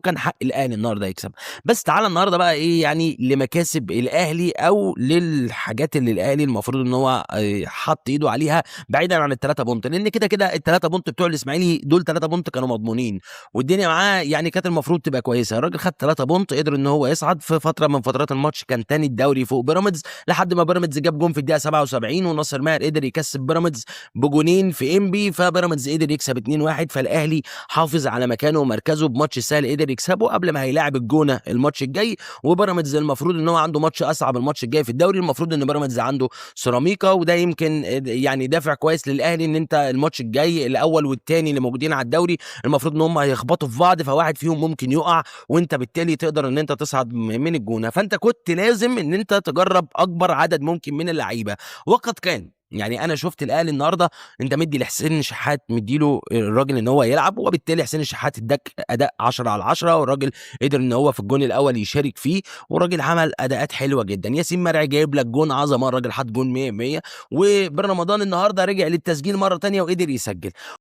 وكان حق الاهلي النهارده يكسب. بس تعال النهارده بقى ايه يعني لمكاسب الاهلي او للحاجات اللي الاهلي المفروض ان هو حط ايده عليها بعيدا عن الثلاثه بونت، لان كده كده الثلاثه بونت بتوع الاسماعيلي دول 3 بونت كانوا مضمونين، والدنيا معاه يعني كانت المفروض تبقى كويسه. الراجل خد 3 بونت، قدر ان هو يصعد في فتره من فترات الماتش، كان تاني الدوري فوق بيراميدز لحد ما بيراميدز جاب جون في الدقيقه 77 وناصر ماهر قدر يكسب بيراميدز بجونين في انبي، فبيراميدز قدر يكسب 2-1. فالاهلي حافظ على مكانه ومركزه بماتش سهل قدر يكسبه قبل ما هيلاعب الجونه الماتش الجاي. وبيراميدز المفروض ان هو عنده ماتش اصعب الماتش الجاي في الدوري، المفروض ان بيراميدز عنده سيراميكا، وده يمكن يعني دافع كويس للاهلي ان انت الماتش الجاي الاول والثاني اللي موجودين على الدوري المفروض ان هم هيخبطوا في بعض، فواحد فيهم ممكن يقع وانت بالتالي تقدر ان انت تصعد من الجونه. فانت كنت لازم ان انت تجرب اكبر عدد ممكن من اللعيبه، وقد كان. يعني انا شفت الاهلي النهارده انت مدي لحسين الشحات، مديله الراجل ان هو يلعب، وبالتالي حسين الشحات اداك اداء 10 على 10، والراجل قدر ان هو في الجون الاول يشارك فيه، والراجل عمل اداءات حلوه جدا. ياسين مرعي جايب لك جون عظمه، الراجل حط جون 100 100. وبن رمضان النهارده رجع للتسجيل مره ثانيه وقدر يسجل.